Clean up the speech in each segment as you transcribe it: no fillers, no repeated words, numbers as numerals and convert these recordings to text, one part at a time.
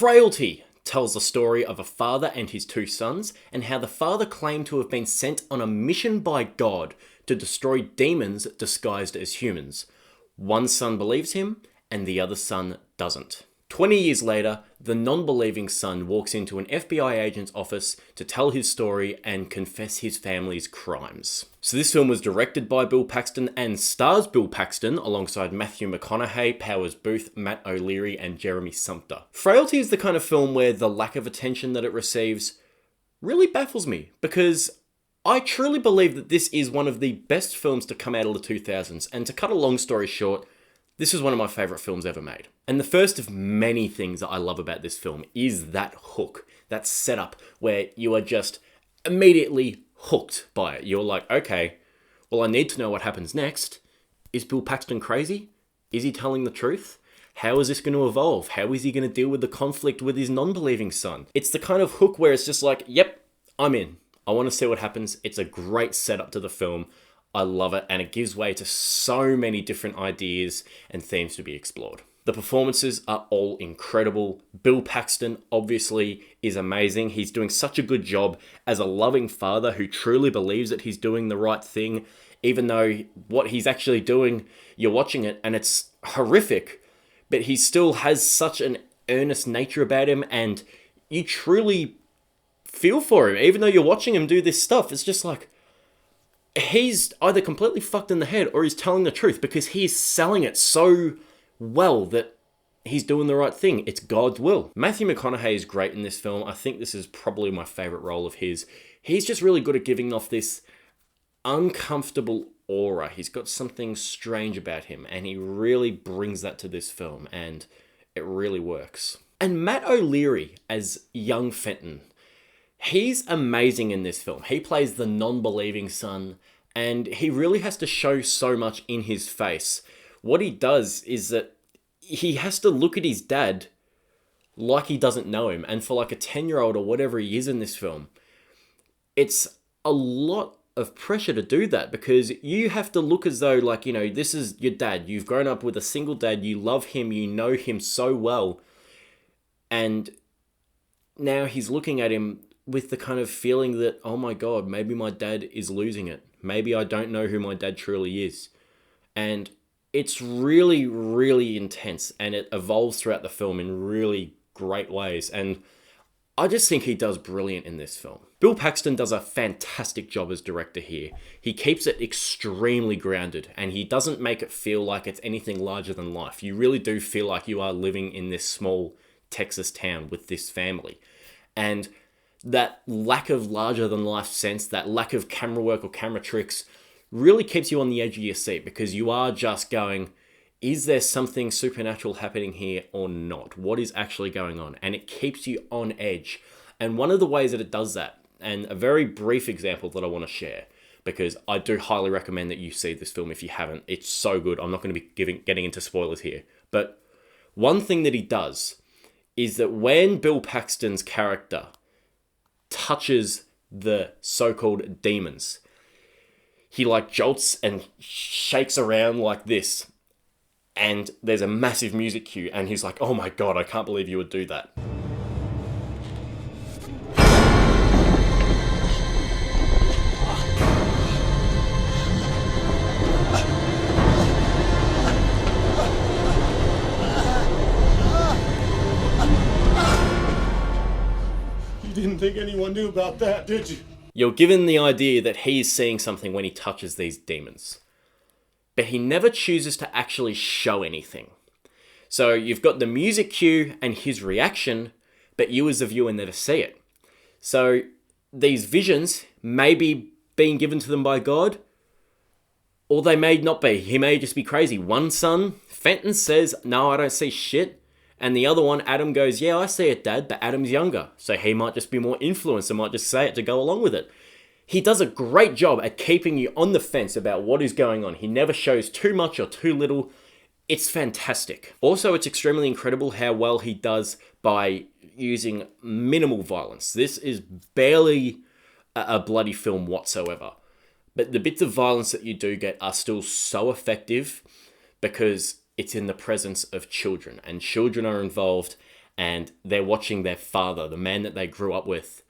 Frailty tells the story of a father and his two sons, and how the father claimed to have been sent on a mission by God to destroy demons disguised as humans. One son believes him, and the other son doesn't. 20 years later, the non-believing son walks into an FBI agent's office to tell his story and confess his family's crimes. So this film was directed by Bill Paxton and stars Bill Paxton alongside Matthew McConaughey, Powers Booth, Matt O'Leary, and Jeremy Sumpter. Frailty is the kind of film where the lack of attention that it receives really baffles me, because I truly believe that this is one of the best films to come out of the 2000s, and to cut a long story short, this is one of my favourite films ever made. And the first of many things that I love about this film is that hook, that setup where you are just immediately hooked by it. You're like, okay, well, I need to know what happens next. Is Bill Paxton crazy? Is he telling the truth? How is this going to evolve? How is he going to deal with the conflict with his non-believing son? It's the kind of hook where it's just like, yep, I'm in. I want to see what happens. It's a great setup to the film. I love it, and it gives way to so many different ideas and themes to be explored. The performances are all incredible. Bill Paxton obviously is amazing. He's doing such a good job as a loving father who truly believes that he's doing the right thing, even though what he's actually doing, you're watching it and it's horrific, but he still has such an earnest nature about him, and you truly feel for him. Even though you're watching him do this stuff, it's just like, he's either completely fucked in the head or he's telling the truth, because he's selling it so well that he's doing the right thing. It's God's will. Matthew McConaughey is great in this film. I think this is probably my favourite role of his. He's just really good at giving off this uncomfortable aura. He's got something strange about him, and he really brings that to this film, and it really works. And Matt O'Leary as young Fenton, he's amazing in this film. He plays the non-believing son, and he really has to show so much in his face. What he does is that he has to look at his dad like he doesn't know him. And for like a 10-year-old or whatever he is in this film, it's a lot of pressure to do that, because you have to look as though, like, you know, this is your dad. You've grown up with a single dad. You love him. You know him so well. And now he's looking at him with the kind of feeling that, oh my God, maybe my dad is losing it. Maybe I don't know who my dad truly is. And it's really, really intense, and it evolves throughout the film in really great ways. And I just think he does brilliant in this film. Bill Paxton does a fantastic job as director here. He keeps it extremely grounded, and he doesn't make it feel like it's anything larger than life. You really do feel like you are living in this small Texas town with this family. And that lack of larger than life sense, that lack of camera work or camera tricks, really keeps you on the edge of your seat, because you are just going, is there something supernatural happening here or not? What is actually going on? And it keeps you on edge. And one of the ways that it does that, and a very brief example that I want to share, because I do highly recommend that you see this film if you haven't. It's so good. I'm not going to be getting into spoilers here. But one thing that he does is that when Bill Paxton's character touches the so-called demons, he like jolts and shakes around like this, and there's a massive music cue, and he's like, oh my God, I can't believe you would do that. You didn't think anyone knew about that, did you? You're given the idea that he is seeing something when he touches these demons, but he never chooses to actually show anything. So you've got the music cue and his reaction, but you as the viewer never see it. So these visions may be being given to them by God, or they may not be. He may just be crazy. One son, Fenton, says, no, I don't see shit. And the other one, Adam, goes, yeah, I see it, Dad, but Adam's younger. So he might just be more influenced and might just say it to go along with it. He does a great job at keeping you on the fence about what is going on. He never shows too much or too little. It's fantastic. Also, it's extremely incredible how well he does by using minimal violence. This is barely a bloody film whatsoever. But the bits of violence that you do get are still so effective, because it's in the presence of children, and children are involved, and they're watching their father, the man that they grew up with,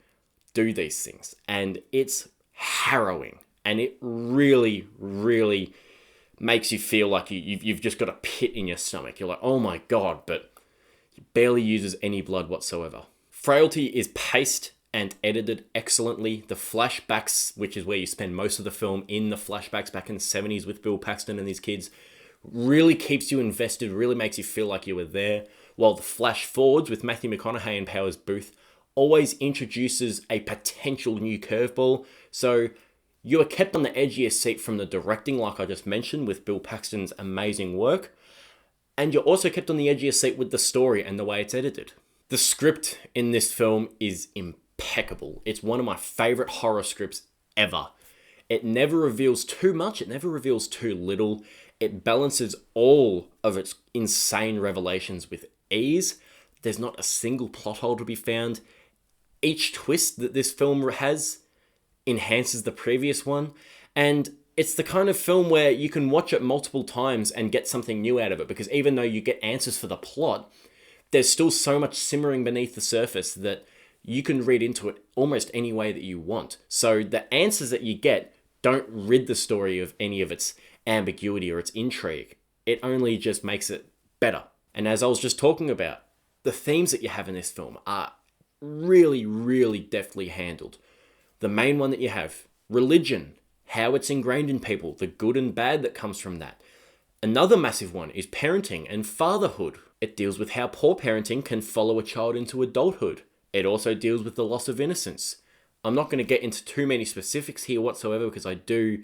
do these things. And it's harrowing, and it really, really makes you feel like you've just got a pit in your stomach. You're like, oh my God, but he barely uses any blood whatsoever. Frailty is paced and edited excellently. The flashbacks, which is where you spend most of the film in the flashbacks back in the 70s with Bill Paxton and these kids, really keeps you invested, really makes you feel like you were there. While the flash forwards with Matthew McConaughey and Powers Booth always introduces a potential new curveball. So you are kept on the edge of your seat from the directing, like I just mentioned, with Bill Paxton's amazing work. And you're also kept on the edge of your seat with the story and the way it's edited. The script in this film is impeccable. It's one of my favorite horror scripts ever. It never reveals too much. It never reveals too little. It balances all of its insane revelations with ease. There's not a single plot hole to be found. Each twist that this film has enhances the previous one. And it's the kind of film where you can watch it multiple times and get something new out of it, because even though you get answers for the plot, there's still so much simmering beneath the surface that you can read into it almost any way that you want. So the answers that you get don't rid the story of any of its ambiguity or its intrigue. It only just makes it better. And as I was just talking about, the themes that you have in this film are really, really deftly handled. The main one that you have, religion, how it's ingrained in people, the good and bad that comes from that. Another massive one is parenting and fatherhood. It deals with how poor parenting can follow a child into adulthood. It also deals with the loss of innocence. I'm not going to get into too many specifics here whatsoever, because I do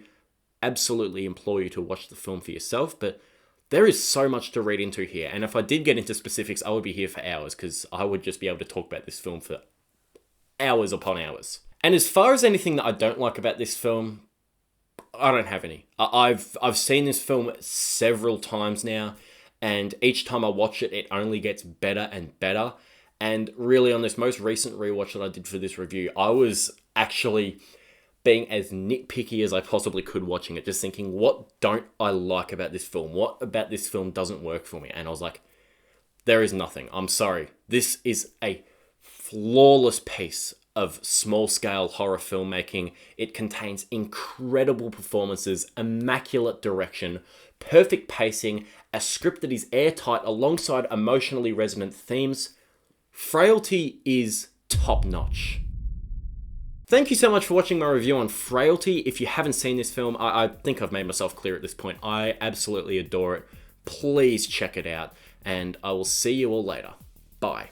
absolutely implore you to watch the film for yourself, but there is so much to read into here. And if I did get into specifics, I would be here for hours, because I would just be able to talk about this film for hours upon hours. And as far as anything that I don't like about this film, I don't have any. I've seen this film several times now, and each time I watch it, it only gets better and better. And really, on this most recent rewatch that I did for this review, I was actually being as nitpicky as I possibly could watching it, just thinking, what don't I like about this film? What about this film doesn't work for me? And I was like, there is nothing. I'm sorry. This is a flawless piece of small-scale horror filmmaking. It contains incredible performances, immaculate direction, perfect pacing, a script that is airtight alongside emotionally resonant themes. Frailty is top-notch. Thank you so much for watching my review on Frailty. If you haven't seen this film, I think I've made myself clear at this point. I absolutely adore it. Please check it out, and I will see you all later. Bye.